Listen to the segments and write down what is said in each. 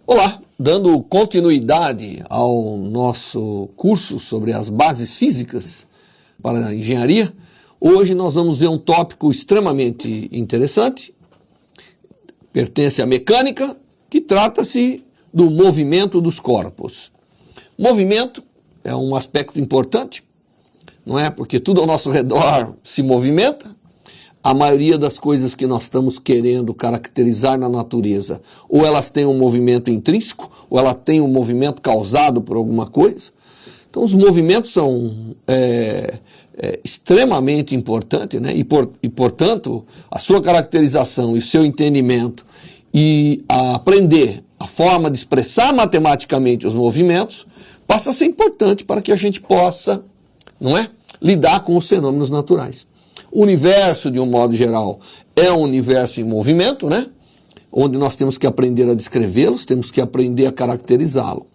Olá, dando continuidade ao nosso curso sobre as bases físicas para a engenharia, hoje nós vamos ver um tópico extremamente interessante, pertence à mecânica, que trata-se do movimento dos corpos. Movimento é um aspecto importante, não é? Porque tudo ao nosso redor se movimenta. A maioria das coisas que nós estamos querendo caracterizar na natureza, ou elas têm um movimento intrínseco, ou ela tem um movimento causado por alguma coisa. Então, os movimentos são extremamente importantes, né? E, portanto, a sua caracterização e o seu entendimento e aprender a forma de expressar matematicamente os movimentos passa a ser importante para que a gente possa, não é, lidar com os fenômenos naturais. O universo, de um modo geral, é um universo em movimento, né? Onde nós temos que aprender a descrevê-los, temos que aprender a caracterizá-lo.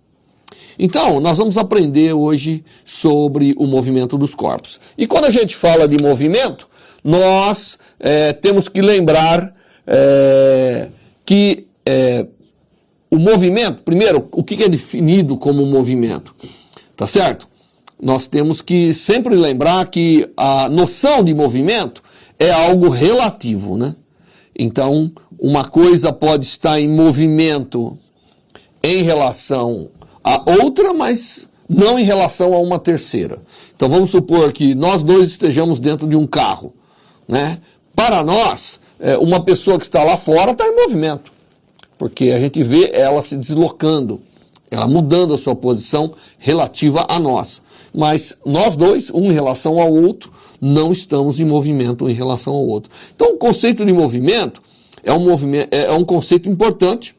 Então, nós vamos aprender hoje sobre o movimento dos corpos. E quando a gente fala de movimento, nós temos que lembrar que o movimento, primeiro, o que é definido como movimento? Tá certo? Nós temos que sempre lembrar que a noção de movimento é algo relativo, né? Então, uma coisa pode estar em movimento em relação a outra, mas não em relação a uma terceira. Então, vamos supor que nós dois estejamos dentro de um carro, né? Para nós, uma pessoa que está lá fora está em movimento, porque a gente vê ela se deslocando, ela mudando a sua posição relativa a nós. Mas nós dois, um em relação ao outro, não estamos em movimento em relação ao outro. Então, o conceito de movimento é um conceito importante,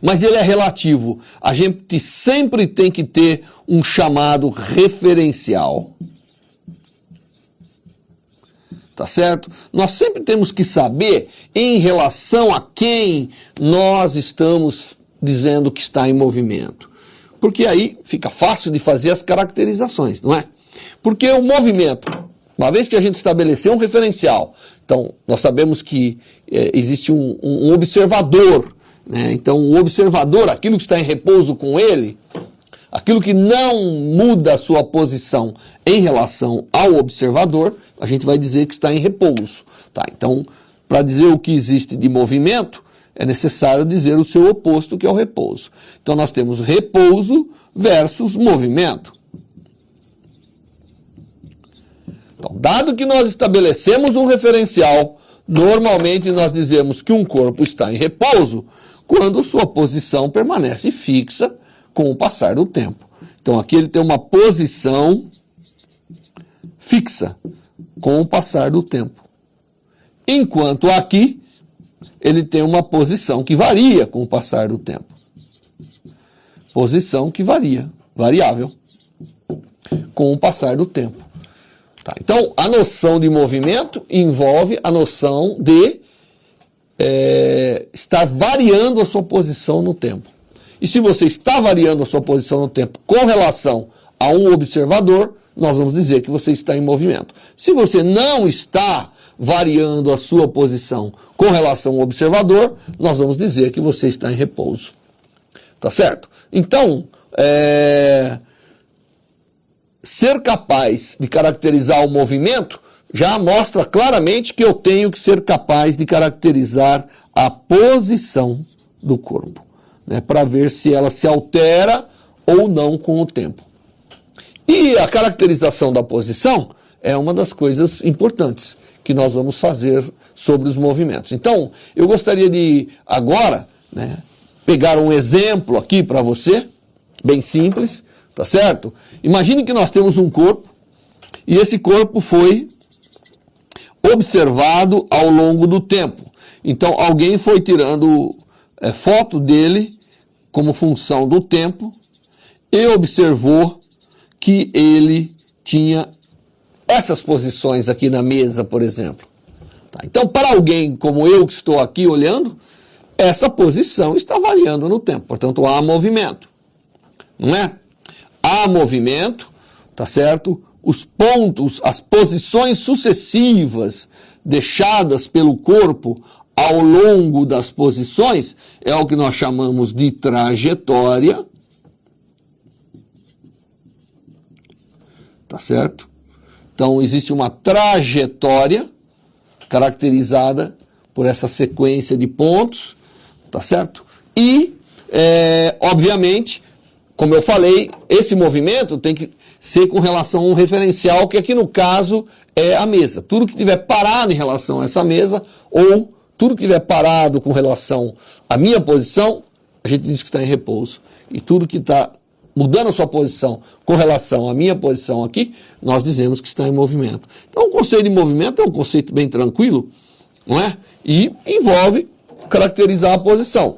mas ele é relativo. A gente sempre tem que ter um chamado referencial. Tá certo? Nós sempre temos que saber em relação a quem nós estamos dizendo que está em movimento. Porque aí fica fácil de fazer as caracterizações, não é? Porque o movimento, uma vez que a gente estabeleceu um referencial, então nós sabemos que existe um observador, né? Então o observador, aquilo que está em repouso com ele, aquilo que não muda a sua posição em relação ao observador, a gente vai dizer que está em repouso. Tá? Então, para dizer o que existe de movimento, é necessário dizer o seu oposto, que é o repouso. Então, nós temos repouso versus movimento. Então, dado que nós estabelecemos um referencial, normalmente nós dizemos que um corpo está em repouso quando sua posição permanece fixa com o passar do tempo. Então, aqui ele tem uma posição fixa com o passar do tempo. Enquanto aqui ele tem uma posição que varia com o passar do tempo. Posição que varia, variável, com o passar do tempo. Tá? Então, a noção de movimento envolve a noção de estar variando a sua posição no tempo. E se você está variando a sua posição no tempo com relação a um observador, nós vamos dizer que você está em movimento. Se você não está variando a sua posição com relação ao observador, nós vamos dizer que você está em repouso. Tá certo? Então, ser capaz de caracterizar o movimento já mostra claramente que eu tenho que ser capaz de caracterizar a posição do corpo, né, para ver se ela se altera ou não com o tempo. E a caracterização da posição é uma das coisas importantes que nós vamos fazer sobre os movimentos. Então, eu gostaria de agora, né, pegar um exemplo aqui para você, bem simples, tá certo? Imagine que nós temos um corpo e esse corpo foi observado ao longo do tempo. Então, alguém foi tirando foto dele como função do tempo e observou que ele tinha essas posições aqui na mesa, por exemplo. Tá? Então, para alguém como eu que estou aqui olhando, essa posição está variando no tempo. Portanto, há movimento. Não é? Há movimento, tá certo? Os pontos, as posições sucessivas deixadas pelo corpo ao longo das posições é o que nós chamamos de trajetória. Tá certo? Então, existe uma trajetória caracterizada por essa sequência de pontos, tá certo? E, obviamente, como eu falei, esse movimento tem que ser com relação a um referencial, que aqui no caso é a mesa. Tudo que estiver parado em relação a essa mesa, ou tudo que estiver parado com relação à minha posição, a gente diz que está em repouso. E tudo que está mudando a sua posição com relação à minha posição aqui, nós dizemos que está em movimento. Então, o conceito de movimento é um conceito bem tranquilo, não é? E envolve caracterizar a posição.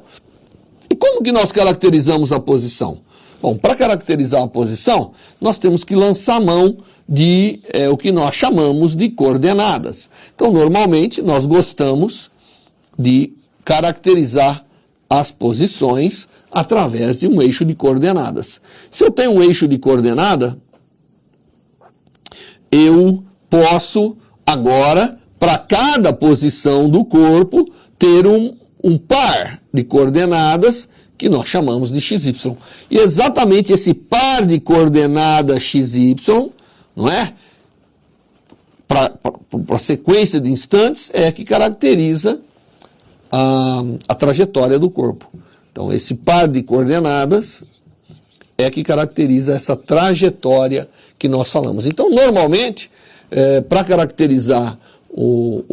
E como que nós caracterizamos a posição? Bom, para caracterizar a posição, nós temos que lançar mão de o que nós chamamos de coordenadas. Então, normalmente, nós gostamos de caracterizar as posições através de um eixo de coordenadas. Se eu tenho um eixo de coordenada, eu posso agora, para cada posição do corpo, ter um par de coordenadas que nós chamamos de XY. E exatamente esse par de coordenadas XY, não é? Para a sequência de instantes, é que caracteriza a trajetória do corpo. Então, esse par de coordenadas é que caracteriza essa trajetória que nós falamos. Então, normalmente, para caracterizar o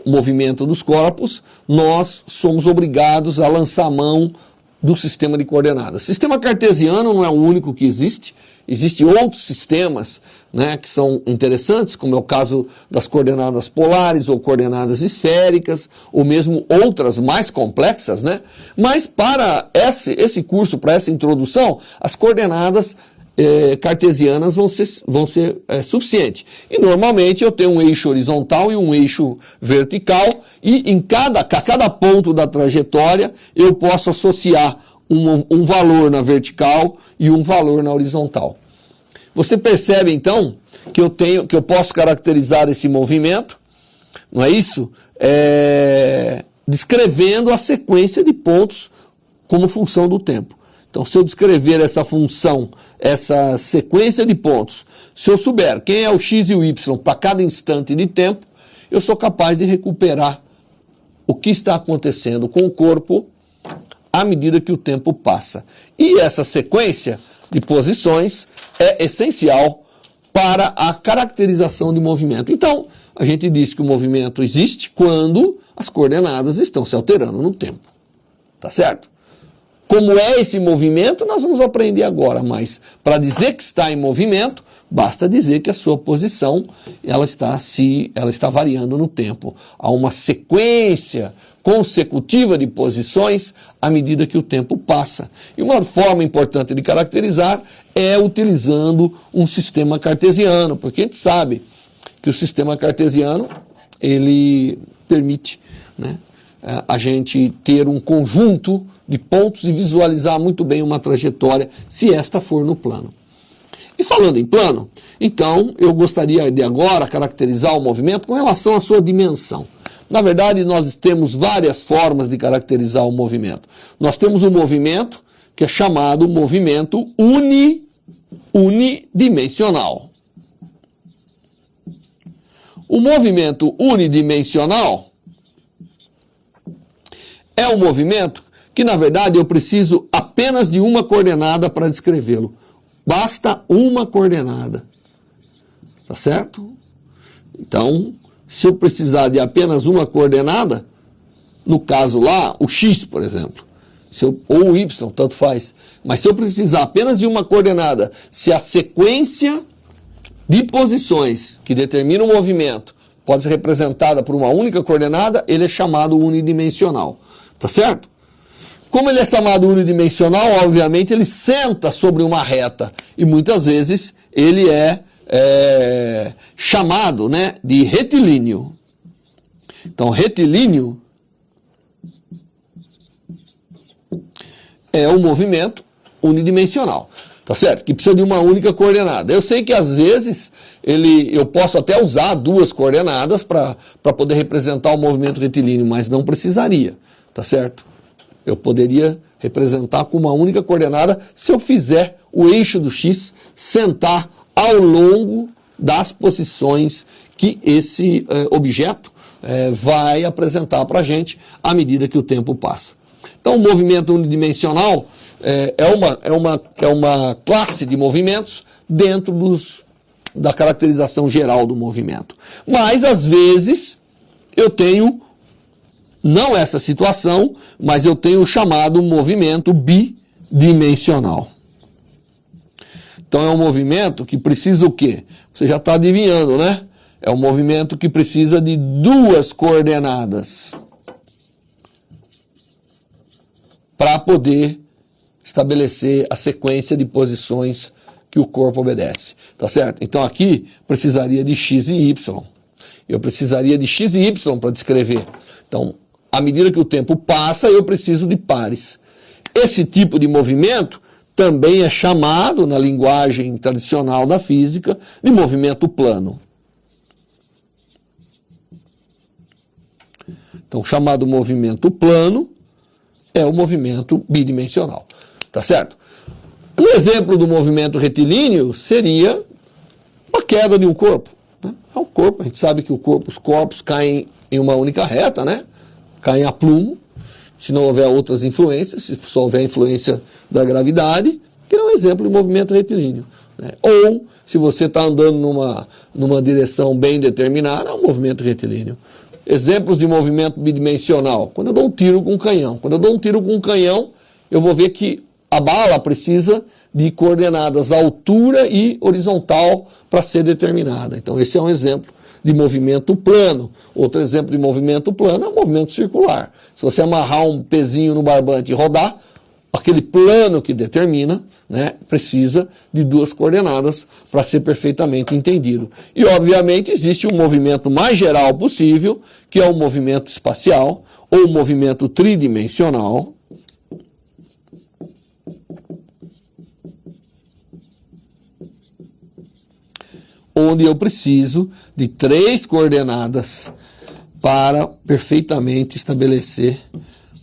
movimento dos corpos, nós somos obrigados a lançar mão do sistema de coordenadas. O sistema cartesiano não é o único que existe. Existem outros sistemas, né, que são interessantes, como é o caso das coordenadas polares ou coordenadas esféricas, ou mesmo outras mais complexas, né? Mas para esse curso, para essa introdução, as coordenadas cartesianas vão ser suficientes. E normalmente eu tenho um eixo horizontal e um eixo vertical, e a cada ponto da trajetória eu posso associar um valor na vertical e um valor na horizontal. Você percebe então que eu posso caracterizar esse movimento, não é isso? Descrevendo a sequência de pontos como função do tempo. Então, se eu descrever essa função, essa sequência de pontos, se eu souber quem é o x e o y para cada instante de tempo, eu sou capaz de recuperar o que está acontecendo com o corpo à medida que o tempo passa. E essa sequência de posições é essencial para a caracterização de movimento. Então, a gente diz que o movimento existe quando as coordenadas estão se alterando no tempo. Tá certo? Como é esse movimento, nós vamos aprender agora, mas para dizer que está em movimento, basta dizer que a sua posição ela está variando no tempo. Há uma sequência consecutiva de posições à medida que o tempo passa. E uma forma importante de caracterizar é utilizando um sistema cartesiano, porque a gente sabe que o sistema cartesiano ele permite, né, a gente ter um conjunto de pontos e visualizar muito bem uma trajetória, se esta for no plano. E falando em plano, então eu gostaria de agora caracterizar o movimento com relação à sua dimensão. Na verdade, nós temos várias formas de caracterizar o movimento. Nós temos um movimento que é chamado movimento unidimensional. O movimento unidimensional é um movimento que, na verdade, eu preciso apenas de uma coordenada para descrevê-lo. Basta uma coordenada. Tá certo? Então, se eu precisar de apenas uma coordenada, no caso lá, o x, por exemplo, ou o y, tanto faz. Mas se eu precisar apenas de uma coordenada, se a sequência de posições que determina o movimento pode ser representada por uma única coordenada, ele é chamado unidimensional. Tá certo? Como ele é chamado unidimensional, obviamente ele senta sobre uma reta e muitas vezes ele é chamado, né, de retilíneo. Então, retilíneo é um movimento unidimensional. tá certo? Que precisa de uma única coordenada. Eu sei que às vezes eu posso até usar duas coordenadas para poder representar o movimento retilíneo, mas não precisaria, tá certo? Eu poderia representar com uma única coordenada se eu fizer o eixo do x sentar ao longo das posições que esse objeto vai apresentar para a gente à medida que o tempo passa. Então, o movimento unidimensional é uma classe de movimentos dentro da caracterização geral do movimento. Mas, às vezes, eu tenho, não essa situação, mas eu tenho o chamado movimento bidimensional. Então, é um movimento que precisa o quê? Você já está adivinhando, né? É um movimento que precisa de duas coordenadas para poder estabelecer a sequência de posições que o corpo obedece, tá certo? Então aqui precisaria de x e y. Eu precisaria de x e y para descrever. Então, à medida que o tempo passa, eu preciso de pares. Esse tipo de movimento também é chamado, na linguagem tradicional da física, de movimento plano. Então, chamado movimento plano é o movimento bidimensional, tá certo? Um exemplo do movimento retilíneo seria a queda de um corpo. Né? É um corpo, a gente sabe que os corpos caem em uma única reta, né? Caem a plumo, se não houver outras influências, se só houver influência da gravidade, que é um exemplo de movimento retilíneo. Né? Ou, se você está andando numa direção bem determinada, é um movimento retilíneo. Exemplos de movimento bidimensional, quando eu dou um tiro com um canhão. Quando eu dou um tiro com um canhão, eu vou ver que a bala precisa de coordenadas altura e horizontal para ser determinada. Então esse é um exemplo de movimento plano. Outro exemplo de movimento plano é o movimento circular. Se você amarrar um pezinho no barbante e rodar, aquele plano que determina, né, precisa de duas coordenadas para ser perfeitamente entendido. E, obviamente, existe um movimento mais geral possível, que é o movimento espacial, ou o movimento tridimensional, onde eu preciso de três coordenadas para perfeitamente estabelecer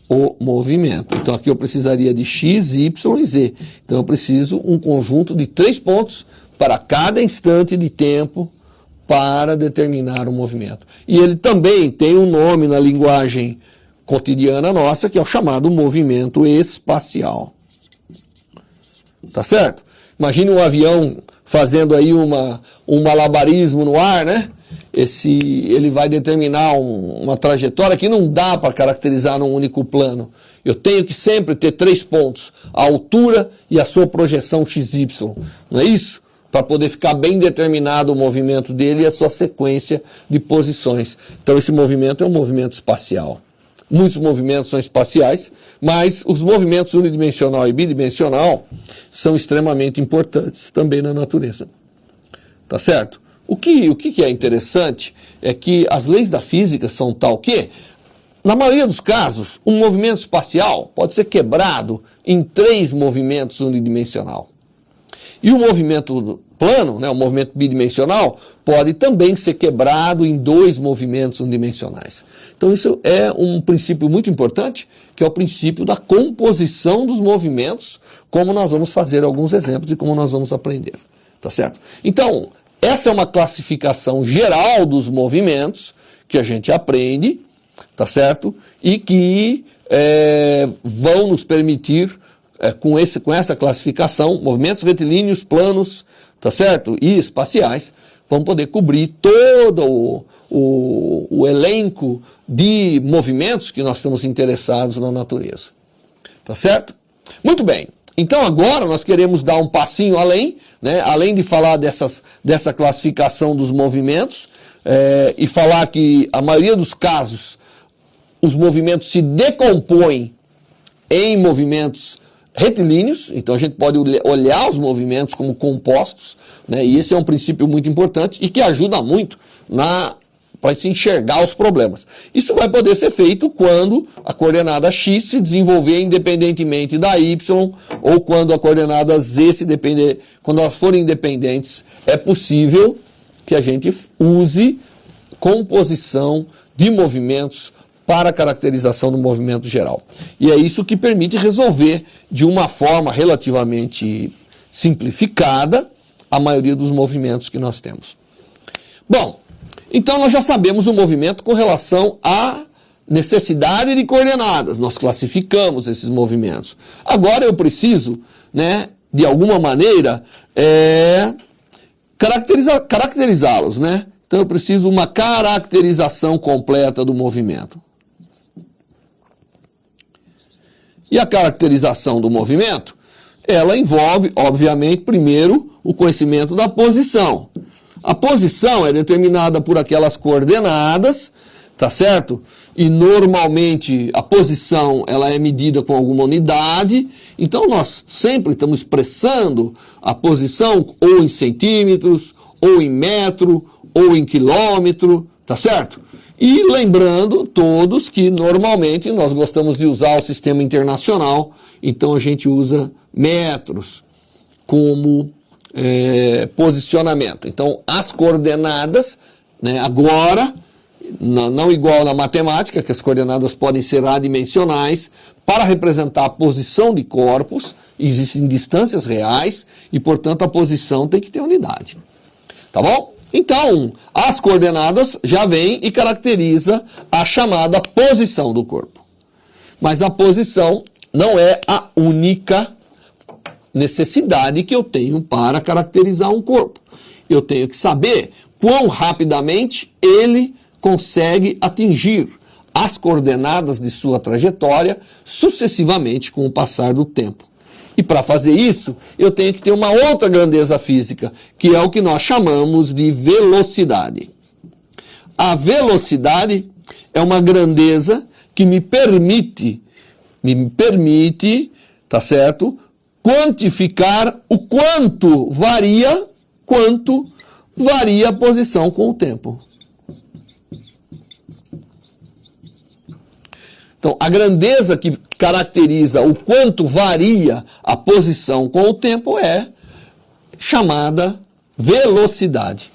o movimento. Então aqui eu precisaria de x, y e z. Então eu preciso um conjunto de 3 pontos para cada instante de tempo para determinar o movimento. E ele também tem um nome na linguagem cotidiana nossa, que é o chamado movimento espacial. Tá certo? Imagine um avião fazendo aí um malabarismo no ar, né? Ele vai determinar uma trajetória que não dá para caracterizar num único plano. Eu tenho que sempre ter 3 pontos, a altura e a sua projeção XY, não é isso? Para poder ficar bem determinado o movimento dele e a sua sequência de posições. Então esse movimento é um movimento espacial. Muitos movimentos são espaciais, mas os movimentos unidimensional e bidimensional são extremamente importantes também na natureza. Tá certo? O que é interessante é que as leis da física são tal que, na maioria dos casos, um movimento espacial pode ser quebrado em 3 movimentos unidimensional. E o movimento plano, né, o movimento bidimensional, pode também ser quebrado em 2 movimentos unidimensionais. Então isso é um princípio muito importante, que é o princípio da composição dos movimentos, como nós vamos fazer alguns exemplos e como nós vamos aprender. Tá certo? Então, essa é uma classificação geral dos movimentos que a gente aprende, tá certo? E que vão nos permitir, com essa classificação, movimentos retilíneos, planos, tá certo? E espaciais, vão poder cobrir todo o elenco de movimentos que nós estamos interessados na natureza. Tá certo? Muito bem. Então agora nós queremos dar um passinho além, né? Além de falar dessa classificação dos movimentos, e falar que a maioria dos casos os movimentos se decompõem em movimentos retilíneos, então a gente pode olhar os movimentos como compostos, né? E esse é um princípio muito importante e que ajuda muito para se enxergar os problemas. Isso vai poder ser feito quando a coordenada x se desenvolver independentemente da y, ou quando a coordenada z se depender, quando elas forem independentes, é possível que a gente use composição de movimentos para a caracterização do movimento geral. E é isso que permite resolver de uma forma relativamente simplificada a maioria dos movimentos que nós temos. Bom, então nós já sabemos o movimento com relação à necessidade de coordenadas. Nós classificamos esses movimentos. Agora eu preciso, né, de alguma maneira, caracterizá-los, né? Então eu preciso uma caracterização completa do movimento. E a caracterização do movimento, ela envolve, obviamente, primeiro, o conhecimento da posição. A posição é determinada por aquelas coordenadas, tá certo? E normalmente a posição ela é medida com alguma unidade, então nós sempre estamos expressando a posição ou em centímetros, ou em metro, ou em quilômetro, tá certo? E lembrando todos que normalmente nós gostamos de usar o sistema internacional, então a gente usa metros como posicionamento. Então as coordenadas, né, agora, não igual na matemática, que as coordenadas podem ser adimensionais, para representar a posição de corpos, existem distâncias reais e, portanto, a posição tem que ter unidade. Tá bom? Então, as coordenadas já vêm e caracteriza a chamada posição do corpo. Mas a posição não é a única necessidade que eu tenho para caracterizar um corpo. Eu tenho que saber quão rapidamente ele consegue atingir as coordenadas de sua trajetória sucessivamente com o passar do tempo. E para fazer isso, eu tenho que ter uma outra grandeza física, que é o que nós chamamos de velocidade. A velocidade é uma grandeza que me permite, tá certo, quantificar o quanto varia a posição com o tempo. Então, a grandeza que caracteriza o quanto varia a posição com o tempo é chamada velocidade.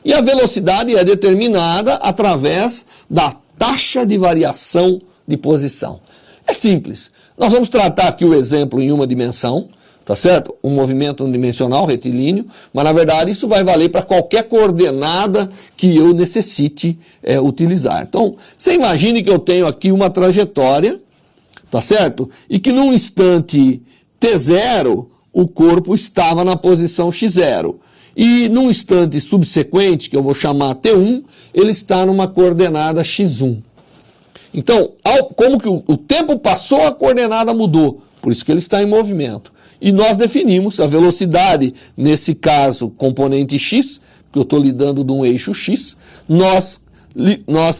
E a velocidade é determinada através da taxa de variação de posição. É simples. Nós vamos tratar aqui o exemplo em uma dimensão, tá certo? Um movimento unidimensional, retilíneo, mas na verdade isso vai valer para qualquer coordenada que eu necessite utilizar. Então, você imagine que eu tenho aqui uma trajetória, tá certo? E que num instante t0, o corpo estava na posição x0. E num instante subsequente, que eu vou chamar t1, ele está numa coordenada x1. Então, como que o tempo passou, a coordenada mudou. Por isso que ele está em movimento. E nós definimos a velocidade, nesse caso, componente x, que eu estou lidando de um eixo x, nós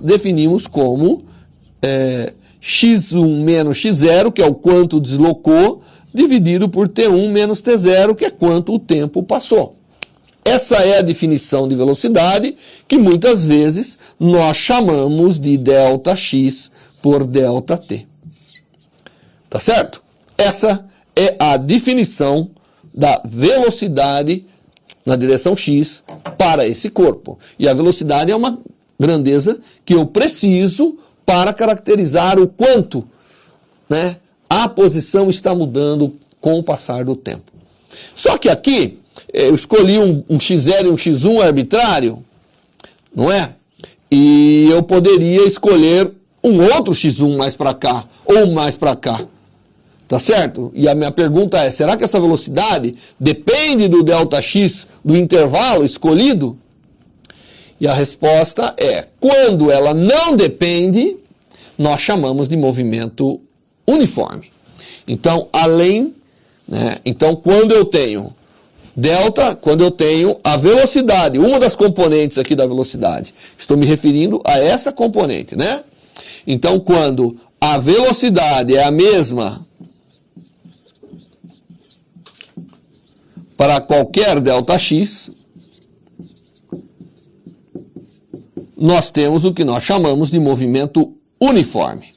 definimos como x1 menos x0, que é o quanto deslocou, dividido por t1 menos t0, que é quanto o tempo passou. Essa é a definição de velocidade que muitas vezes nós chamamos de ΔX por ΔT. Tá certo? Essa é a definição da velocidade na direção x para esse corpo. E a velocidade é uma grandeza que eu preciso para caracterizar o quanto, né, a posição está mudando com o passar do tempo. Só que aqui eu escolhi um x0 e um x1 arbitrário, não é? E eu poderia escolher um outro x1 mais para cá ou mais para cá. Tá certo? E a minha pergunta é, será que essa velocidade depende do ΔX do intervalo escolhido? E a resposta é, quando ela não depende, nós chamamos de movimento uniforme. Então, então quando eu tenho delta, quando eu tenho a velocidade, uma das componentes aqui da velocidade, estou me referindo a essa componente, né? Então, quando a velocidade é a mesma para qualquer ΔX, nós temos o que nós chamamos de movimento uniforme.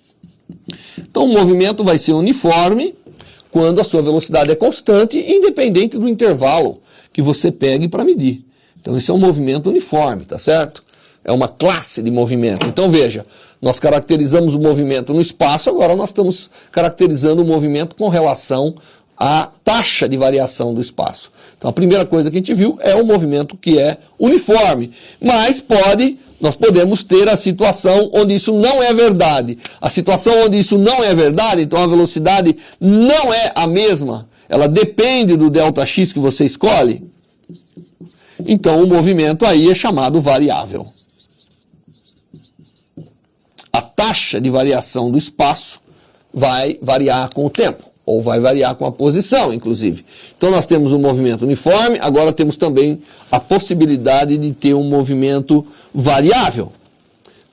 Então, o movimento vai ser uniforme quando a sua velocidade é constante, independente do intervalo que você pegue para medir. Então, esse é um movimento uniforme, tá certo? É uma classe de movimento. Então, veja, nós caracterizamos o movimento no espaço, agora nós estamos caracterizando o movimento com relação à taxa de variação do espaço. Então, a primeira coisa que a gente viu é o movimento que é uniforme, mas nós podemos ter a situação onde isso não é verdade. A situação onde isso não é verdade, então a velocidade não é a mesma, ela depende do ΔX que você escolhe. Então o movimento aí é chamado variável. A taxa de variação do espaço vai variar com o tempo, ou vai variar com a posição, inclusive. Então nós temos um movimento uniforme, agora temos também a possibilidade de ter um movimento variável.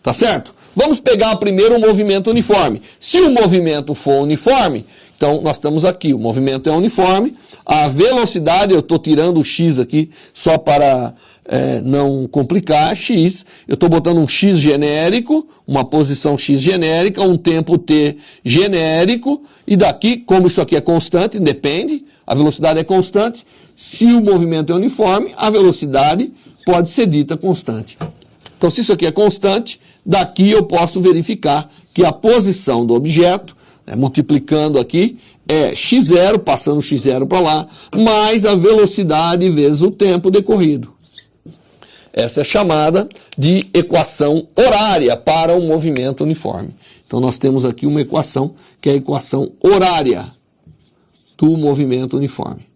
Tá certo? Vamos pegar primeiro o movimento uniforme. Se o movimento for uniforme, então nós estamos aqui, o movimento é uniforme, a velocidade, eu estou tirando o x aqui só para não complicar, x, eu estou botando um x genérico, uma posição x genérica, um tempo t genérico, e daqui, como isso aqui é constante, depende, a velocidade é constante, se o movimento é uniforme, a velocidade pode ser dita constante. Então, se isso aqui é constante, daqui eu posso verificar que a posição do objeto, multiplicando aqui, é x0, passando x0 para lá, mais a velocidade vezes o tempo decorrido. Essa é chamada de equação horária para o movimento uniforme. Então, nós temos aqui uma equação que é a equação horária do movimento uniforme.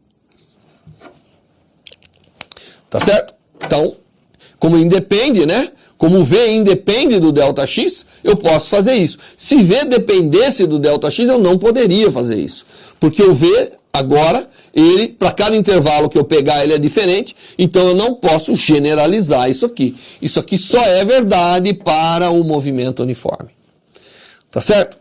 Tá certo? Então, como independe, né? Como V independe do ΔX, eu posso fazer isso. Se V dependesse do ΔX, eu não poderia fazer isso. Porque o V, agora, ele, para cada intervalo que eu pegar, ele é diferente, então eu não posso generalizar isso aqui. Isso aqui só é verdade para o movimento uniforme. Tá certo?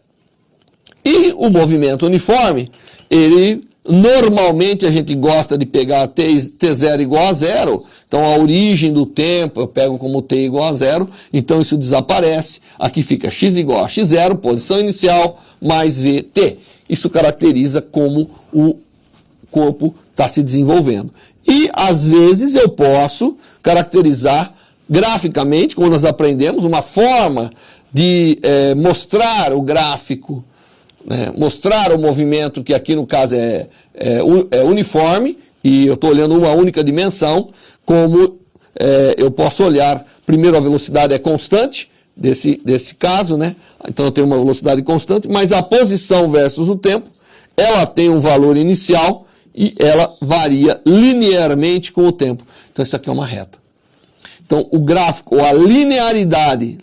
E o movimento uniforme, ele... Normalmente a gente gosta de pegar t0 igual a zero, então a origem do tempo eu pego como t igual a zero, então isso desaparece, aqui fica x igual a x0, posição inicial, mais vt. Isso caracteriza como o corpo está se desenvolvendo. E às vezes eu posso caracterizar graficamente, como nós aprendemos, uma forma de mostrar o gráfico, mostrar o movimento, que aqui no caso é uniforme, e eu estou olhando uma única dimensão, como eu posso olhar, primeiro a velocidade é constante, desse caso, né? Então eu tenho uma velocidade constante, mas a posição versus o tempo, ela tem um valor inicial e ela varia linearmente com o tempo. Então isso aqui é uma reta. Então o gráfico, ou a linearidade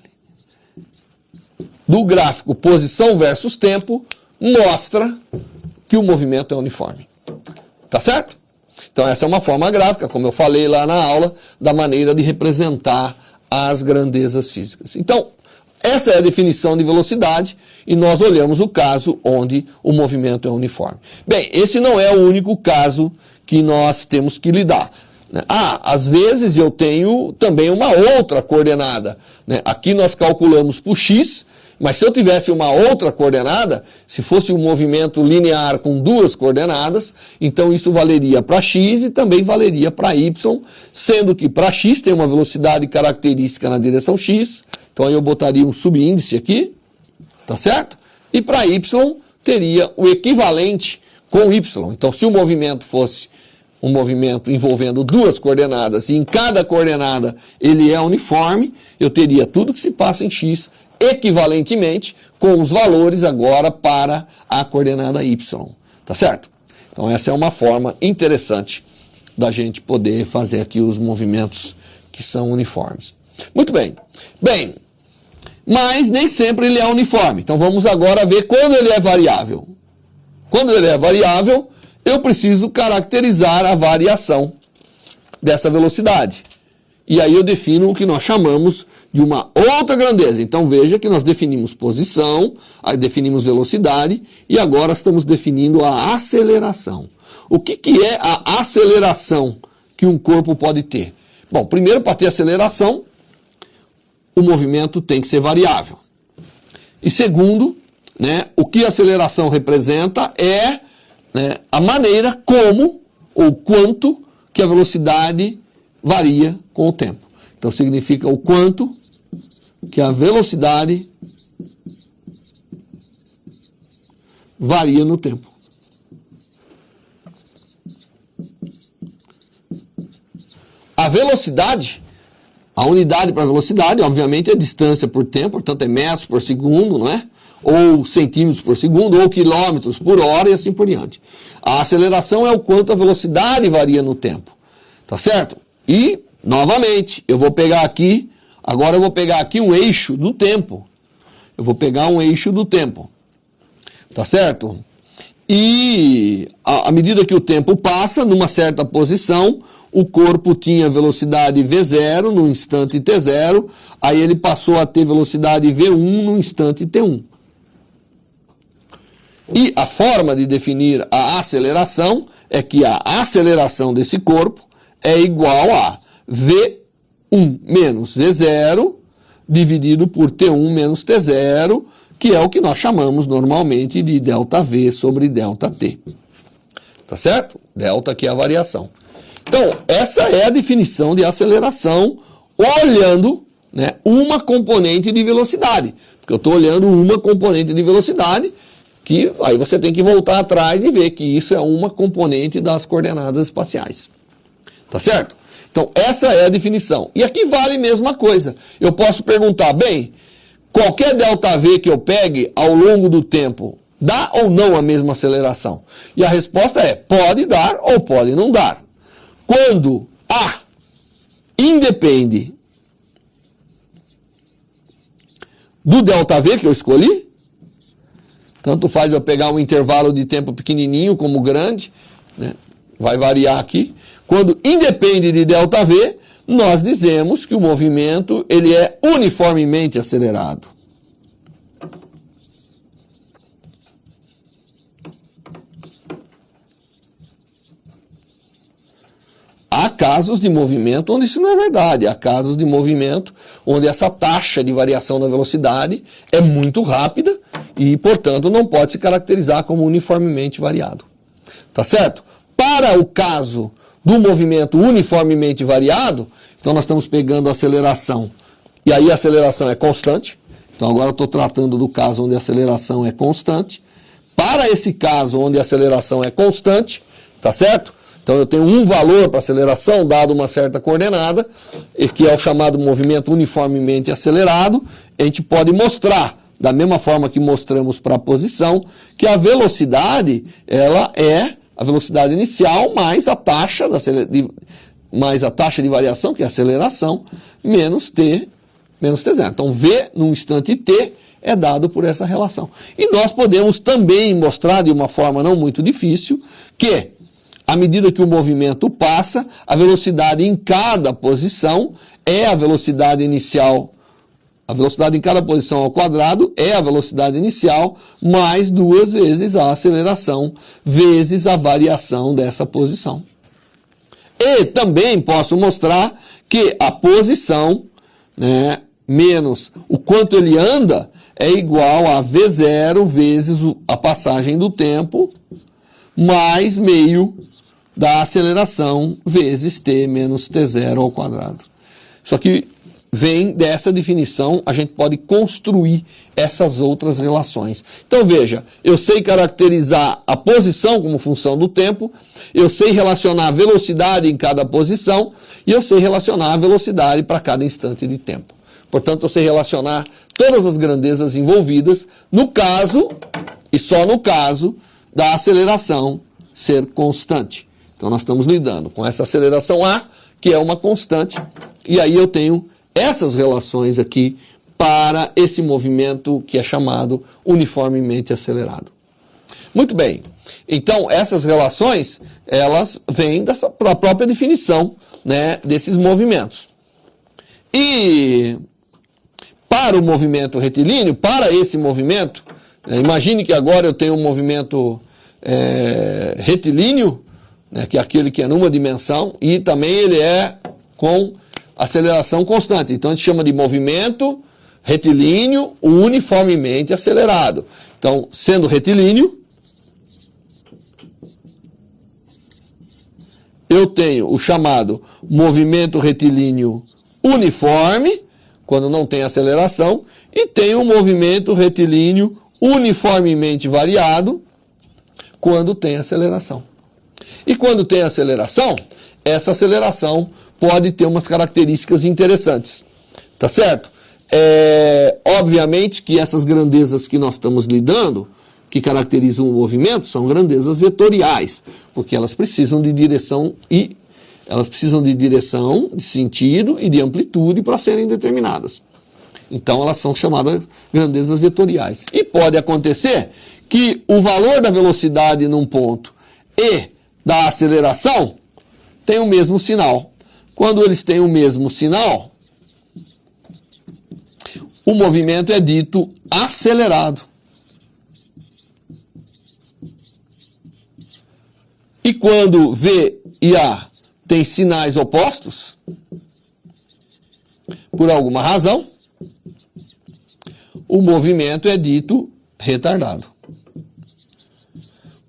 do gráfico posição versus tempo mostra que o movimento é uniforme. Tá certo? Então essa é uma forma gráfica, como eu falei lá na aula, da maneira de representar as grandezas físicas. Então, essa é a definição de velocidade e nós olhamos o caso onde o movimento é uniforme. Bem, esse não é o único caso que nós temos que lidar. Às vezes eu tenho também uma outra coordenada. Aqui nós calculamos por x, mas se eu tivesse uma outra coordenada, se fosse um movimento linear com duas coordenadas, então isso valeria para x e também valeria para y, sendo que para x tem uma velocidade característica na direção x, então aí eu botaria um subíndice aqui, tá certo? E para y teria o equivalente com y. Então se o movimento fosse um movimento envolvendo duas coordenadas e em cada coordenada ele é uniforme, eu teria tudo que se passa em x equivalentemente com os valores agora para a coordenada y, tá certo? Então essa é uma forma interessante da gente poder fazer aqui os movimentos que são uniformes. Muito bem. Bem, mas nem sempre ele é uniforme. Então vamos agora ver quando ele é variável. Quando ele é variável, eu preciso caracterizar a variação dessa velocidade. E aí eu defino o que nós chamamos de uma outra grandeza. Então veja que nós definimos posição, aí definimos velocidade e agora estamos definindo a aceleração. O que é a aceleração que um corpo pode ter? Bom, primeiro, para ter aceleração, o movimento tem que ser variável. E segundo, né, o que a aceleração representa é, né, a maneira como ou quanto que a velocidade varia com o tempo. Então significa o quanto que a velocidade varia no tempo. A velocidade, a unidade para velocidade, obviamente, é distância por tempo, portanto é metros por segundo, não é? Ou centímetros por segundo, ou quilômetros por hora e assim por diante. A aceleração é o quanto a velocidade varia no tempo, tá certo? E, novamente, eu vou pegar aqui, agora eu vou pegar aqui um eixo do tempo. Eu vou pegar um eixo do tempo, tá certo? E, à medida que o tempo passa, numa certa posição, o corpo tinha velocidade V0 no instante T0, aí ele passou a ter velocidade V1 no instante T1. E a forma de definir a aceleração é que a aceleração desse corpo é igual a V1 menos V0 dividido por T1 menos T0, que é o que nós chamamos normalmente de ΔV sobre ΔT. Tá certo? Delta que é a variação. Então, essa é a definição de aceleração olhando, né, uma componente de velocidade. Porque eu estou olhando uma componente de velocidade, que aí você tem que voltar atrás e ver que isso é uma componente das coordenadas espaciais. Tá certo? Então, essa é a definição. E aqui vale a mesma coisa. Eu posso perguntar, bem, qualquer ΔV que eu pegue ao longo do tempo, dá ou não a mesma aceleração? E a resposta é, pode dar ou pode não dar. Quando A independe do ΔV que eu escolhi, tanto faz eu pegar um intervalo de tempo pequenininho como grande, né, vai variar aqui. Quando independe de ΔV, nós dizemos que o movimento ele é uniformemente acelerado. Há casos de movimento onde isso não é verdade. Há casos de movimento onde essa taxa de variação da velocidade é muito rápida e, portanto, não pode se caracterizar como uniformemente variado. Tá certo? Para o caso do movimento uniformemente variado, então nós estamos pegando a aceleração. E aí a aceleração é constante. Então agora eu estou tratando do caso onde a aceleração é constante. Para esse caso onde a aceleração é constante, tá certo? Então eu tenho um valor para aceleração, dado uma certa coordenada, que é o chamado movimento uniformemente acelerado. A gente pode mostrar, da mesma forma que mostramos para a posição, que a velocidade, ela é a velocidade inicial mais a taxa de variação, que é a aceleração, menos T, menos T0. Então V no instante T é dado por essa relação. E nós podemos também mostrar de uma forma não muito difícil que, à medida que o movimento passa, a velocidade em cada posição é a velocidade inicial. A velocidade em cada posição ao quadrado é a velocidade inicial mais 2 vezes a aceleração vezes a variação dessa posição. E também posso mostrar que a posição, né, menos o quanto ele anda é igual a V0 vezes a passagem do tempo mais meio da aceleração vezes t menos t0 ao quadrado. Isso aqui vem dessa definição, a gente pode construir essas outras relações. Então veja, eu sei caracterizar a posição como função do tempo, eu sei relacionar a velocidade em cada posição e eu sei relacionar a velocidade para cada instante de tempo. Portanto, eu sei relacionar todas as grandezas envolvidas no caso, e só no caso, da aceleração ser constante. Então nós estamos lidando com essa aceleração A, que é uma constante, e aí eu tenho essas relações aqui para esse movimento que é chamado uniformemente acelerado. Muito bem, então essas relações, elas vêm da própria definição, né, desses movimentos. E para o movimento retilíneo, para esse movimento, imagine que agora eu tenho um movimento retilíneo, né, que é aquele que é numa dimensão, e também ele é com aceleração constante. Então a gente chama de movimento retilíneo uniformemente acelerado. Então, sendo retilíneo, eu tenho o chamado movimento retilíneo uniforme, quando não tem aceleração, e tenho o movimento retilíneo uniformemente variado, quando tem aceleração. E quando tem aceleração, essa aceleração pode ter umas características interessantes, tá certo? Obviamente que essas grandezas que nós estamos lidando, que caracterizam o movimento, são grandezas vetoriais, porque elas precisam de direção de sentido e de amplitude para serem determinadas. Então elas são chamadas grandezas vetoriais. E pode acontecer que o valor da velocidade num ponto e da aceleração tem o mesmo sinal. Quando eles têm o mesmo sinal, o movimento é dito acelerado. E quando V e A têm sinais opostos, por alguma razão, o movimento é dito retardado.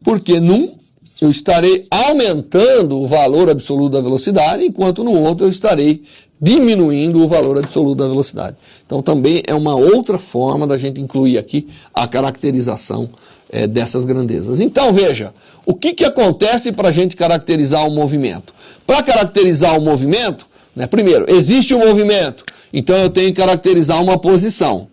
Porque num eu estarei aumentando o valor absoluto da velocidade, enquanto no outro eu estarei diminuindo o valor absoluto da velocidade. Então também é uma outra forma da gente incluir aqui a caracterização dessas grandezas. Então veja, o que acontece para a gente caracterizar o movimento? Para caracterizar o movimento, né, primeiro, existe um movimento, então eu tenho que caracterizar uma posição.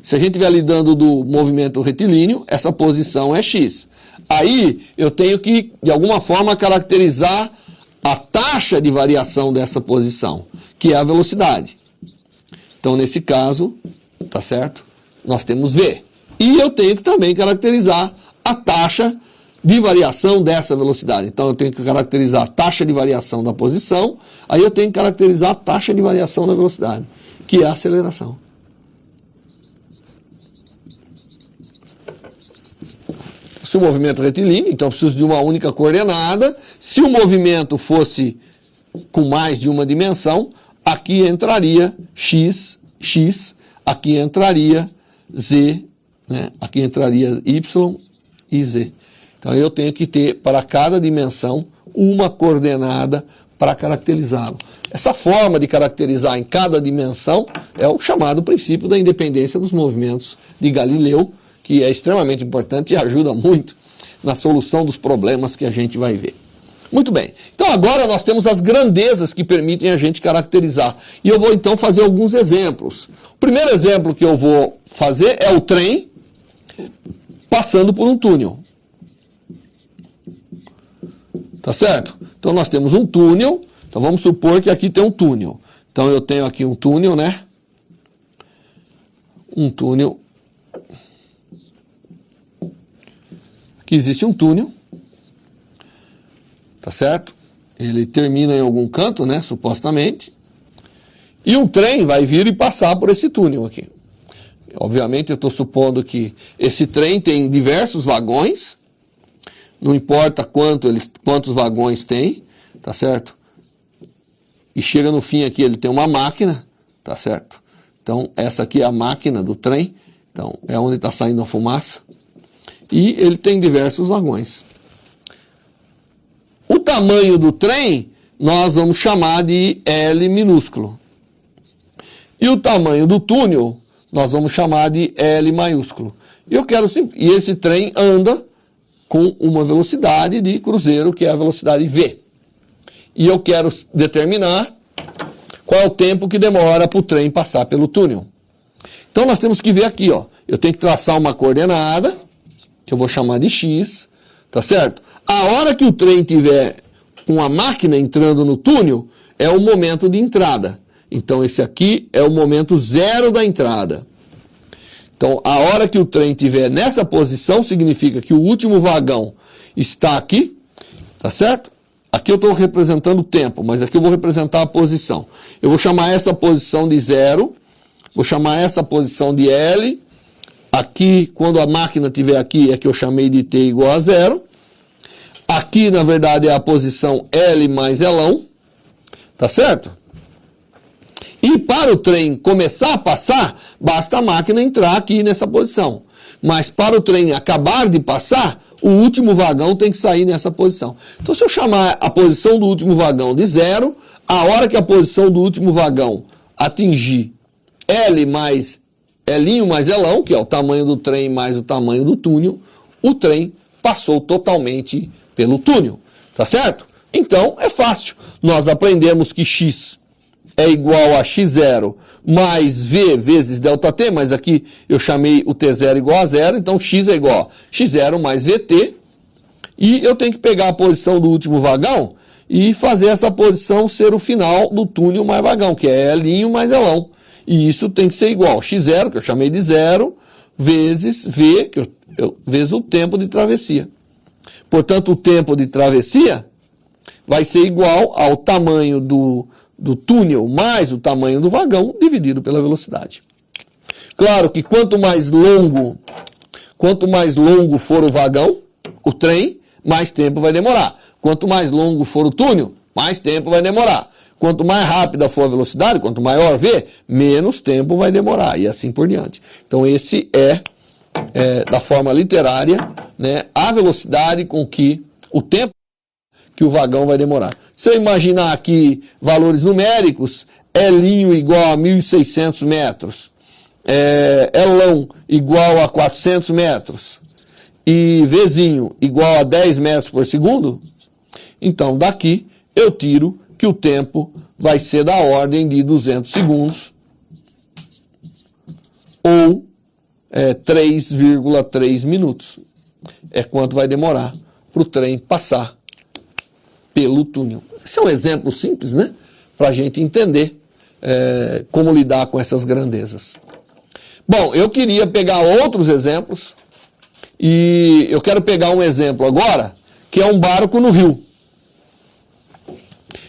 Se a gente estiver lidando do movimento retilíneo, essa posição é x. Aí eu tenho que, de alguma forma, caracterizar a taxa de variação dessa posição, que é a velocidade. Então, nesse caso, tá certo? Nós temos V. E eu tenho que também caracterizar a taxa de variação dessa velocidade. Então, eu tenho que caracterizar a taxa de variação da posição, aí eu tenho que caracterizar a taxa de variação da velocidade, que é a aceleração. Se o movimento é retilíneo, então eu preciso de uma única coordenada. Se o movimento fosse com mais de uma dimensão, aqui entraria x, aqui entraria z, né? Aqui entraria y e z. Então eu tenho que ter para cada dimensão uma coordenada para caracterizá-lo. Essa forma de caracterizar em cada dimensão é o chamado princípio da independência dos movimentos de Galileu, que é extremamente importante e ajuda muito na solução dos problemas que a gente vai ver. Muito bem, então agora nós temos as grandezas que permitem a gente caracterizar. E eu vou então fazer alguns exemplos. O primeiro exemplo que eu vou fazer é o trem passando por um túnel. Tá certo? Então nós temos um túnel, então vamos supor que aqui tem um túnel. Então eu tenho aqui um túnel, né? Um túnel. Aqui existe um túnel, tá certo? Ele termina em algum canto, né, supostamente. E um trem vai vir e passar por esse túnel aqui. Obviamente eu estou supondo que esse trem tem diversos vagões, não importa quantos vagões tem, tá certo? E chega no fim aqui, ele tem uma máquina, tá certo? Então essa aqui é a máquina do trem, então é onde está saindo a fumaça. E ele tem diversos vagões. O tamanho do trem nós vamos chamar de L minúsculo. E o tamanho do túnel nós vamos chamar de L maiúsculo. E esse trem anda com uma velocidade de cruzeiro, que é a velocidade V. E eu quero determinar qual é o tempo que demora para o trem passar pelo túnel. Então nós temos que ver aqui, ó. Eu tenho que traçar uma coordenada, que eu vou chamar de x, tá certo? A hora que o trem tiver uma máquina entrando no túnel, é o momento de entrada. Então esse aqui é o momento zero da entrada. Então a hora que o trem estiver nessa posição, significa que o último vagão está aqui, tá certo? Aqui eu estou representando o tempo, mas aqui eu vou representar a posição. Eu vou chamar essa posição de zero, vou chamar essa posição de L. Aqui, quando a máquina estiver aqui, é que eu chamei de t igual a zero. Aqui, na verdade, é a posição L mais Lão. Tá certo? E para o trem começar a passar, basta a máquina entrar aqui nessa posição. Mas para o trem acabar de passar, o último vagão tem que sair nessa posição. Então, se eu chamar a posição do último vagão de 0, a hora que a posição do último vagão atingir L mais L mais L, que é o tamanho do trem mais o tamanho do túnel, o trem passou totalmente pelo túnel. Tá certo? Então, é fácil. Nós aprendemos que x é igual a x0 mais v vezes ΔT, mas aqui eu chamei o t0 igual a 0, então x é igual a x0 mais vt, e eu tenho que pegar a posição do último vagão e fazer essa posição ser o final do túnel mais vagão, que é L mais L. E isso tem que ser igual a x0, que eu chamei de 0, vezes v, vezes o tempo de travessia. Portanto, o tempo de travessia vai ser igual ao tamanho do túnel mais o tamanho do vagão dividido pela velocidade. Claro que quanto mais longo for o vagão, o trem, mais tempo vai demorar. Quanto mais longo for o túnel, mais tempo vai demorar. Quanto mais rápida for a velocidade, quanto maior V, menos tempo vai demorar, e assim por diante. Então esse da forma literária, né, a velocidade com que o tempo que o vagão vai demorar. Se eu imaginar aqui valores numéricos, L igual a 1.600 metros, L igual a 400 metros e V igual a 10 metros por segundo, então daqui eu tiro que o tempo vai ser da ordem de 200 segundos ou 3,3 minutos. É quanto vai demorar para o trem passar pelo túnel. Esse é um exemplo simples, né? Para a gente entender como lidar com essas grandezas. Bom, eu queria pegar outros exemplos e eu quero pegar um exemplo agora, que é um barco no rio.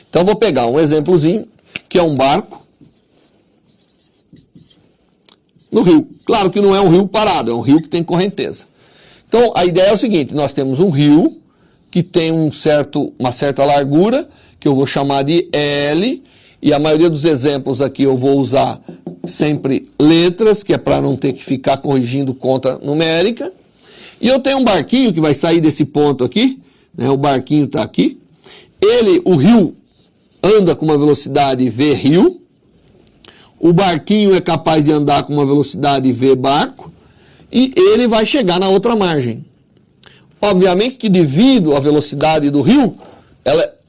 Então, vou pegar um exemplozinho, que é um barco no rio. Claro que não é um rio parado, é um rio que tem correnteza. Então, a ideia é o seguinte, nós temos um rio que tem uma certa largura, que eu vou chamar de L, e a maioria dos exemplos aqui eu vou usar sempre letras, que é para não ter que ficar corrigindo conta numérica. E eu tenho um barquinho que vai sair desse ponto aqui, né, o barquinho está aqui. O rio anda com uma velocidade v rio, o barquinho é capaz de andar com uma velocidade v barco, e ele vai chegar na outra margem. Obviamente que devido à velocidade do rio,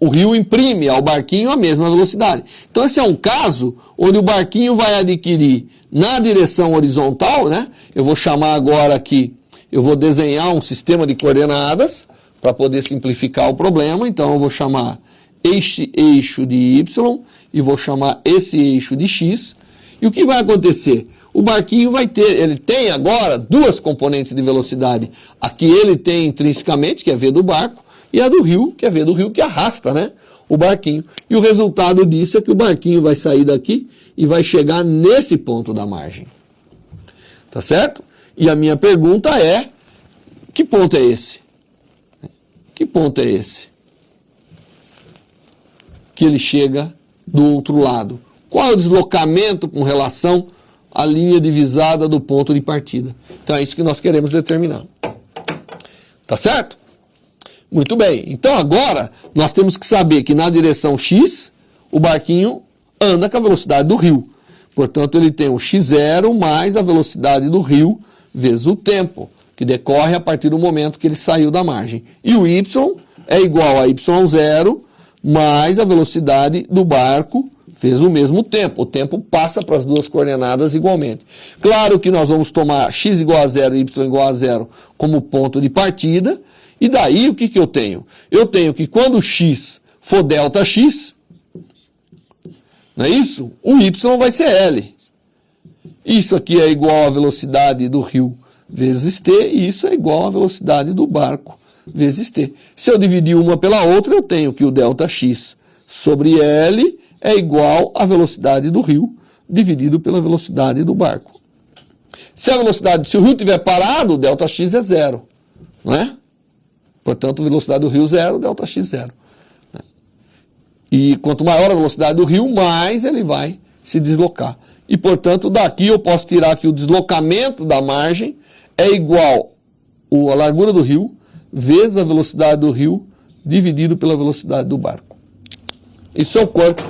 o rio imprime ao barquinho a mesma velocidade. Então esse é um caso onde o barquinho vai adquirir na direção horizontal, né? Eu vou chamar agora aqui, eu vou desenhar um sistema de coordenadas para poder simplificar o problema. Então eu vou chamar este eixo de y e vou chamar esse eixo de x. E o que vai acontecer? O barquinho ele tem agora duas componentes de velocidade. A que ele tem intrinsecamente, que é v do barco, e a do rio, que é v do rio, que arrasta, né, o barquinho. E o resultado disso é que o barquinho vai sair daqui e vai chegar nesse ponto da margem. Tá certo? E a minha pergunta é, que ponto é esse? Que ponto é esse? Que ele chega do outro lado. Qual é o deslocamento com relação à linha divisada do ponto de partida? Então é isso que nós queremos determinar. Tá certo? Muito bem. Então agora nós temos que saber que na direção x, o barquinho anda com a velocidade do rio. Portanto, ele tem o x0 mais a velocidade do rio vezes o tempo, que decorre a partir do momento que ele saiu da margem. E o y é igual a y0 mais a velocidade do barco vezes o mesmo tempo. O tempo passa para as duas coordenadas igualmente. Claro que nós vamos tomar x igual a 0 e y igual a 0 como ponto de partida. E daí o que eu tenho? Eu tenho que quando x for ΔX, não é isso? O y vai ser L. Isso aqui é igual à velocidade do rio vezes t, e isso é igual à velocidade do barco vezes t. Se eu dividir uma pela outra, eu tenho que o ΔX sobre L é igual à velocidade do rio dividido pela velocidade do barco. Se o rio estiver parado, o ΔX é zero, não é? Portanto, velocidade do rio zero, ΔX zero. E quanto maior a velocidade do rio, mais ele vai se deslocar. E, portanto, daqui eu posso tirar que o deslocamento da margem é igual a largura do rio vezes a velocidade do rio dividido pela velocidade do barco. Isso é o quanto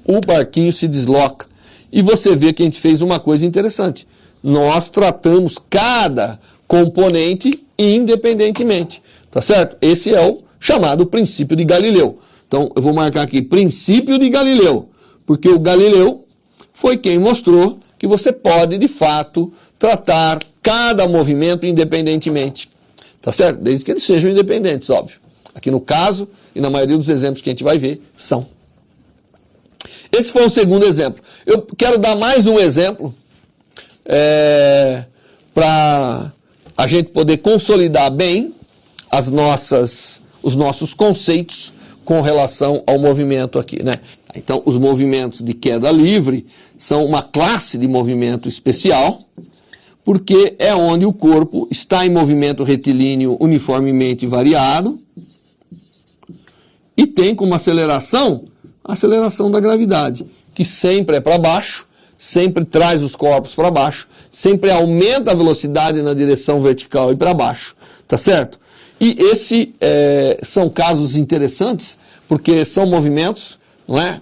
o barquinho se desloca. E você vê que a gente fez uma coisa interessante. Nós tratamos cada componente independentemente. Tá certo? Esse é o chamado princípio de Galileu. Então, eu vou marcar aqui, princípio de Galileu, porque o Galileu foi quem mostrou que você pode, de fato, tratar cada movimento independentemente. Tá certo? Desde que eles sejam independentes, óbvio. Aqui no caso, e na maioria dos exemplos que a gente vai ver, são. Esse foi o segundo exemplo. Eu quero dar mais um exemplo para a gente poder consolidar bem os nossos conceitos com relação ao movimento aqui, né? Então, os movimentos de queda livre são uma classe de movimento especial, porque é onde o corpo está em movimento retilíneo uniformemente variado e tem como aceleração a aceleração da gravidade, que sempre é para baixo, sempre traz os corpos para baixo, sempre aumenta a velocidade na direção vertical e para baixo, tá certo? E são casos interessantes, porque são movimentos, não é,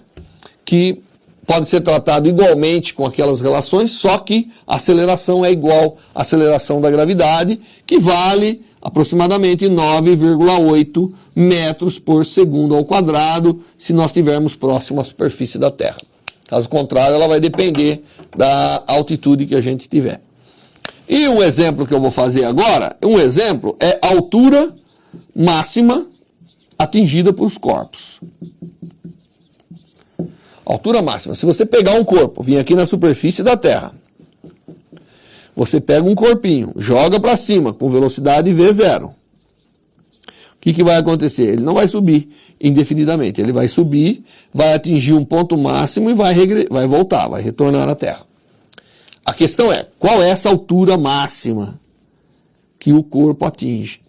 que podem ser tratados igualmente com aquelas relações, só que a aceleração é igual à aceleração da gravidade, que vale aproximadamente 9,8 metros por segundo ao quadrado, se nós estivermos próximo à superfície da Terra. Caso contrário, ela vai depender da altitude que a gente tiver. E um exemplo que eu vou fazer agora, é a altura máxima atingida por os corpos. Altura máxima. Se você pegar um corpo, vir aqui na superfície da Terra, você pega um corpinho, joga para cima com velocidade V0. O que vai acontecer? Ele não vai subir indefinidamente. Ele vai subir, vai atingir um ponto máximo e vai voltar, vai retornar à Terra. A questão é, qual é essa altura máxima que o corpo atinge?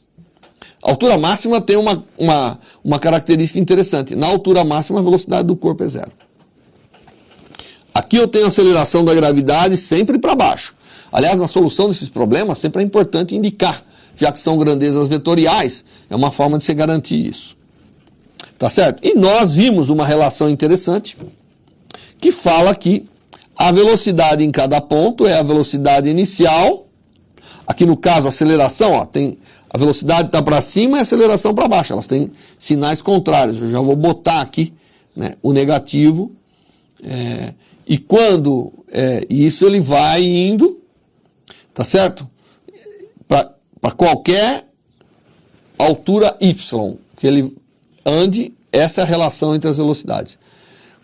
A altura máxima tem uma característica interessante. Na altura máxima, a velocidade do corpo é zero. Aqui eu tenho a aceleração da gravidade sempre para baixo. Aliás, na solução desses problemas, sempre é importante indicar, já que são grandezas vetoriais, é uma forma de se garantir isso. Tá certo? E nós vimos uma relação interessante que fala que a velocidade em cada ponto é a velocidade inicial. Aqui no caso, a aceleração, ó, a velocidade está para cima e a aceleração para baixo. Elas têm sinais contrários. Eu já vou botar aqui, né, o negativo. E quando isso ele vai indo, tá certo? Para qualquer altura y que ele ande, essa é a relação entre as velocidades.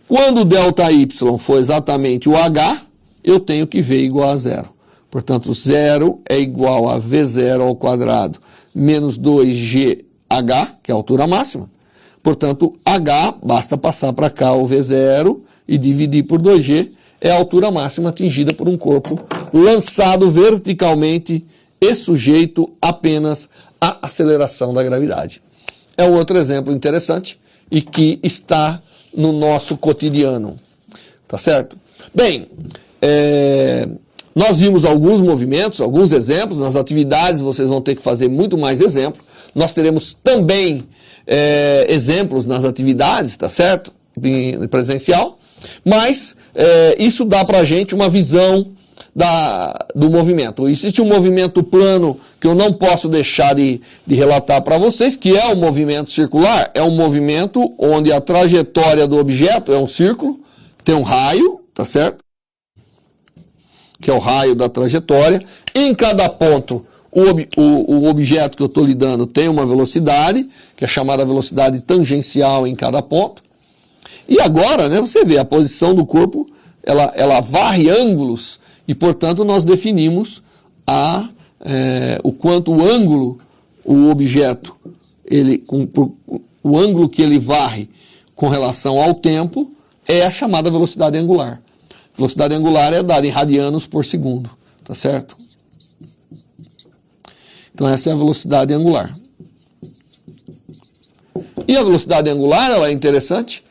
Quando o ΔY for exatamente o h, eu tenho que V igual a zero. Portanto, 0 é igual a V0 ao quadrado menos 2GH, que é a altura máxima. Portanto, h, basta passar para cá o V0 e dividir por 2G, é a altura máxima atingida por um corpo lançado verticalmente e sujeito apenas à aceleração da gravidade. É um outro exemplo interessante e que está no nosso cotidiano. Tá certo? Bem, nós vimos alguns movimentos, alguns exemplos. Nas atividades vocês vão ter que fazer muito mais exemplos. Nós teremos também exemplos nas atividades, tá certo? Presencial. Mas isso dá para a gente uma visão do movimento. Existe um movimento plano que eu não posso deixar de relatar para vocês, que é o movimento circular. É um movimento onde a trajetória do objeto é um círculo, tem um raio, tá certo? Que é o raio da trajetória. Em cada ponto, o objeto que eu estou lidando tem uma velocidade, que é chamada velocidade tangencial em cada ponto. E agora, né, você vê, a posição do corpo, ela varre ângulos, e, portanto, nós definimos o quanto o ângulo, o objeto, o ângulo que ele varre com relação ao tempo é a chamada velocidade angular. Velocidade angular é dada em radianos por segundo, tá certo? Então, essa é a velocidade angular. E a velocidade angular, ela é interessante,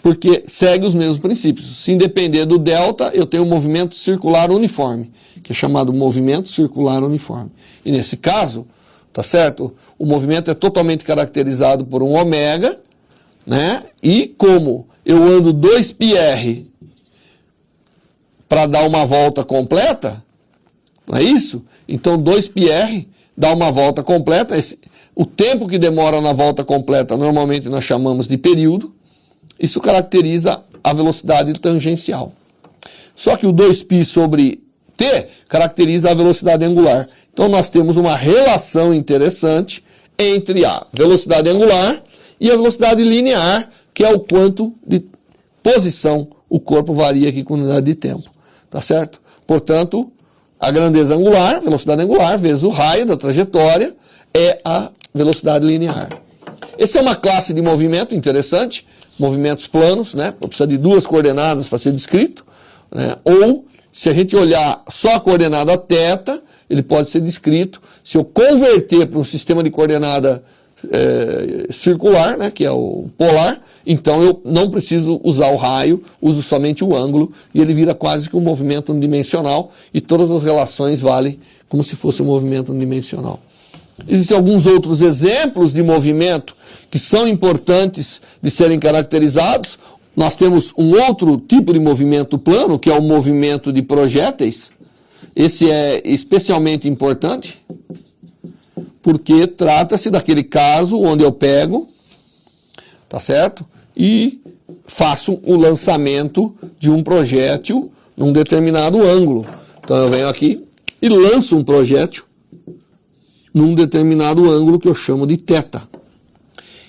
porque segue os mesmos princípios. Se depender do delta, eu tenho um movimento circular uniforme, que é chamado movimento circular uniforme. E nesse caso, tá certo? O movimento é totalmente caracterizado por um ômega, né? E como eu ando 2πr para dar uma volta completa, não é isso? Então 2πr dá uma volta completa. O tempo que demora na volta completa, normalmente nós chamamos de período. Isso caracteriza a velocidade tangencial. Só que o 2π sobre t caracteriza a velocidade angular. Então nós temos uma relação interessante entre a velocidade angular e a velocidade linear, que é o quanto de posição o corpo varia aqui com unidade de tempo. Tá certo? Portanto, a grandeza angular, velocidade angular, vezes o raio da trajetória, é a velocidade linear. Essa é uma classe de movimento interessante, movimentos planos, né? Precisa de duas coordenadas para ser descrito, né? Ou, se a gente olhar só a coordenada θ, ele pode ser descrito. Se eu converter para um sistema de coordenada circular, né, que é o polar, então eu não preciso usar o raio, uso somente o ângulo, e ele vira quase que um movimento unidimensional, e todas as relações valem como se fosse um movimento unidimensional. Existem alguns outros exemplos de movimento que são importantes de serem caracterizados. Nós temos um outro tipo de movimento plano, que é o movimento de projéteis. Esse é especialmente importante, porque trata-se daquele caso onde eu pego, tá certo? E faço o lançamento de um projétil num determinado ângulo. Então eu venho aqui e lanço um projétil num determinado ângulo que eu chamo de θ.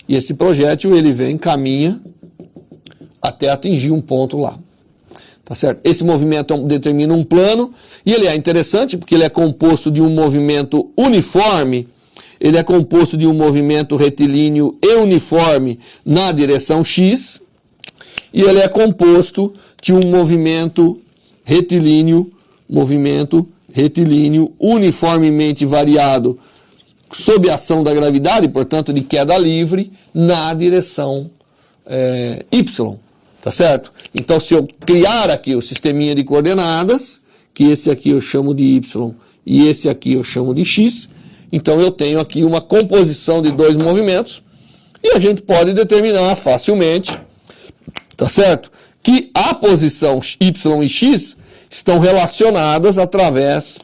E esse projétil, ele vem, caminha até atingir um ponto lá. Tá certo? Esse movimento determina um plano, e ele é interessante porque ele é composto de um movimento uniforme, ele é composto de um movimento retilíneo e uniforme na direção x, e ele é composto de um movimento retilíneo uniformemente variado sob a ação da gravidade, portanto de queda livre, na direção y. Tá certo? Então, se eu criar aqui o sisteminha de coordenadas, que esse aqui eu chamo de y e esse aqui eu chamo de x, então eu tenho aqui uma composição de dois movimentos, e a gente pode determinar facilmente, tá certo? Que a posição y e x estão relacionadas através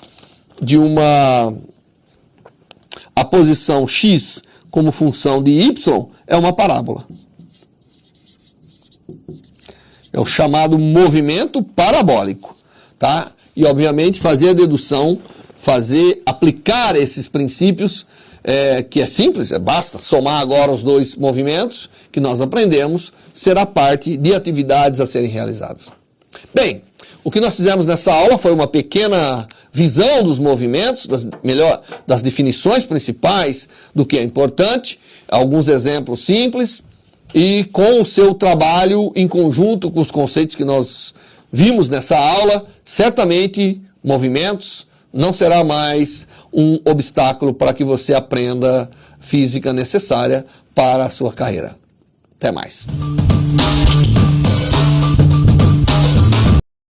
de a posição x como função de y é uma parábola. É o chamado movimento parabólico, tá? E, obviamente, fazer a dedução, aplicar esses princípios, que é simples, basta somar agora os dois movimentos que nós aprendemos, será parte de atividades a serem realizadas. Bem, o que nós fizemos nessa aula foi uma pequena visão dos movimentos, das definições principais do que é importante, alguns exemplos simples, e com o seu trabalho em conjunto com os conceitos que nós vimos nessa aula, certamente movimentos não será mais um obstáculo para que você aprenda física necessária para a sua carreira. Até mais.